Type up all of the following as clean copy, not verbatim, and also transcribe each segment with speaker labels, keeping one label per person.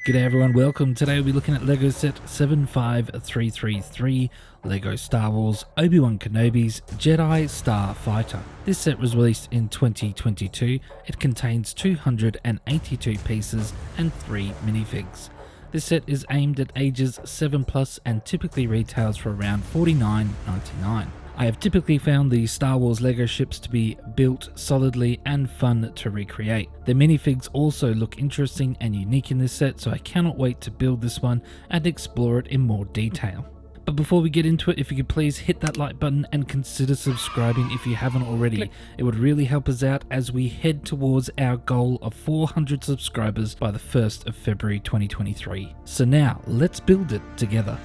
Speaker 1: G'day everyone, welcome. Today we'll be looking at LEGO set 75333, LEGO Star Wars Obi-Wan Kenobi's Jedi Starfighter. This set was released in 2022. It contains 282 pieces and 3 minifigs. This set is aimed at ages 7+ and typically retails for around $49.99. I have typically found the Star Wars LEGO ships to be built solidly and fun to recreate. The minifigs also look interesting and unique in this set, so I cannot wait to build this one and explore it in more detail. But before we get into it, if you could please hit that like button and consider subscribing if you haven't already. It would really help us out as we head towards our goal of 400 subscribers by the 1st of February 2023. So now, let's build it together.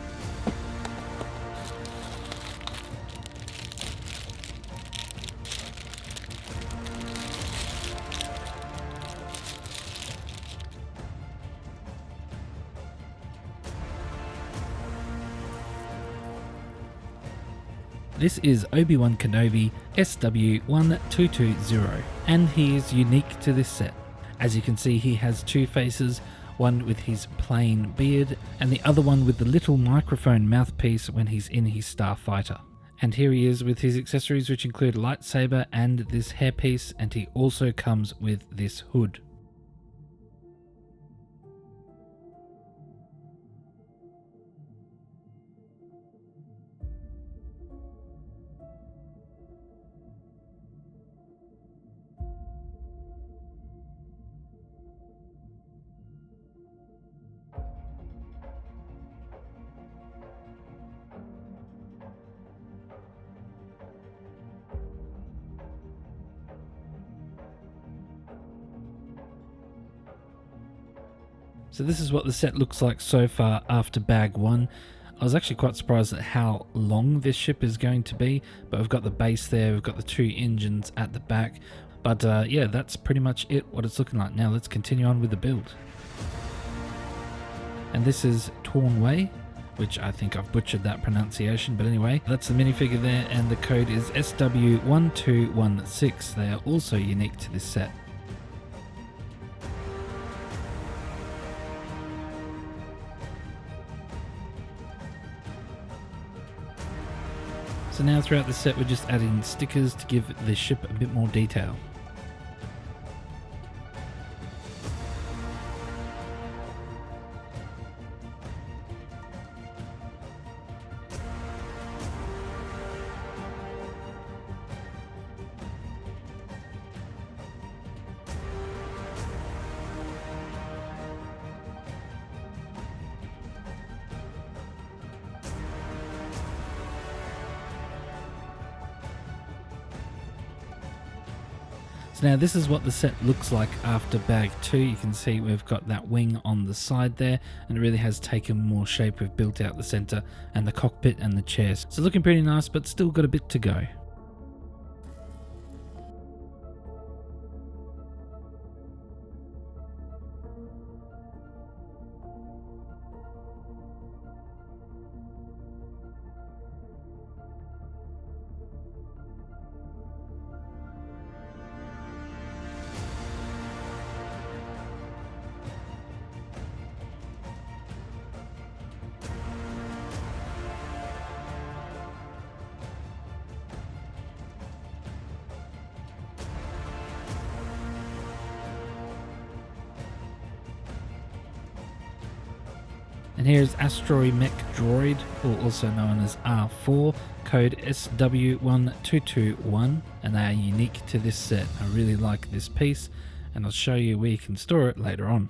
Speaker 1: This is Obi-Wan Kenobi SW1220, and he is unique to this set. As you can see, he has two faces, one with his plain beard and the other one with the little microphone mouthpiece when he's in his Starfighter. And here he is with his accessories, which include a lightsaber and this hairpiece, and he also comes with this hood. So this is what the set looks like so far after bag one. I was actually quite surprised at how long this ship is going to be, but we've got the base there, we've got the two engines at the back. But yeah, that's pretty much it, what it's looking like. Now let's continue on with the build. And this is Torn Way, which I think I've butchered that pronunciation, but anyway, that's the minifigure there, and the code is SW1216. They are also unique to this set. So now throughout the set we're just adding stickers to give the ship a bit more detail. Now this is what the set looks like after bag 2. You can see we've got that wing on the side there, and it really has taken more shape. We've built out the center and the cockpit and the chairs. So looking pretty nice, but still got a bit to go. And here's Asteroid Mech Droid, or also known as R4, code SW1221, and they are unique to this set. I really like this piece, and I'll show you where you can store it later on.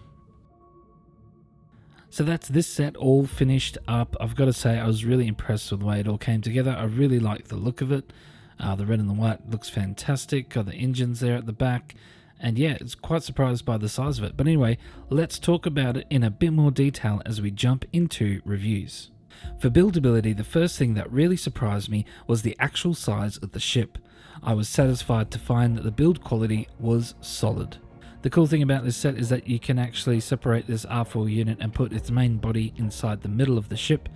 Speaker 1: So that's this set all finished up. I've got to say I was really impressed with the way it all came together. I really like the look of it. The red and the white looks fantastic. Got the engines there at the back. And yeah, it's quite surprised by the size of it. But anyway, let's talk about it in a bit more detail as we jump into reviews. For buildability, the first thing that really surprised me was the actual size of the ship. I was satisfied to find that the build quality was solid. The cool thing about this set is that you can actually separate this R4 unit and put its main body inside the middle of the ship,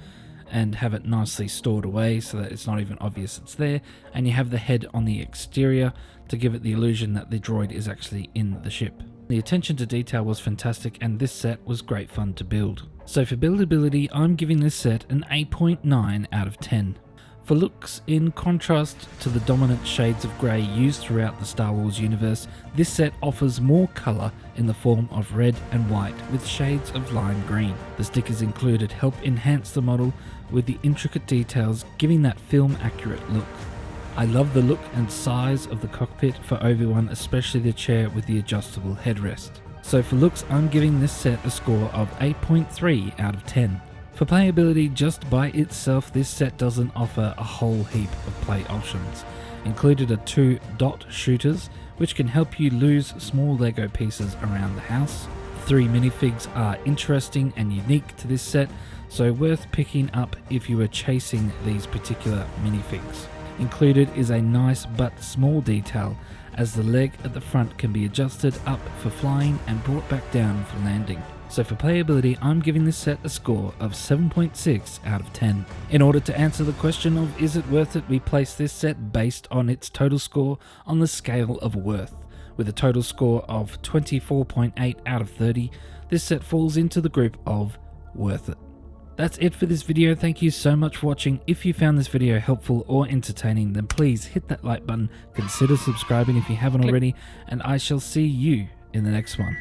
Speaker 1: and have it nicely stored away so that it's not even obvious it's there, and you have the head on the exterior to give it the illusion that the droid is actually in the ship. The attention to detail was fantastic and this set was great fun to build. So for buildability, I'm giving this set an 8.9 out of 10. For looks, in contrast to the dominant shades of grey used throughout the Star Wars universe, this set offers more colour in the form of red and white with shades of lime green. The stickers included help enhance the model with the intricate details, giving that film accurate look. I love the look and size of the cockpit for Obi-Wan, especially the chair with the adjustable headrest. So for looks, I'm giving this set a score of 8.3 out of 10. For playability, just by itself, this set doesn't offer a whole heap of play options. Included are 2 dot shooters, which can help you lose small Lego pieces around the house. 3 minifigs are interesting and unique to this set, so worth picking up if you are chasing these particular minifigs. Included is a nice but small detail, as the leg at the front can be adjusted up for flying and brought back down for landing. So for playability, I'm giving this set a score of 7.6 out of 10. In order to answer the question of is it worth it, we place this set based on its total score on the scale of worth. With a total score of 24.8 out of 30, this set falls into the group of worth it. That's it for this video. Thank you so much for watching. If you found this video helpful or entertaining, then please hit that like button, consider subscribing if you haven't already, and I shall see you in the next one.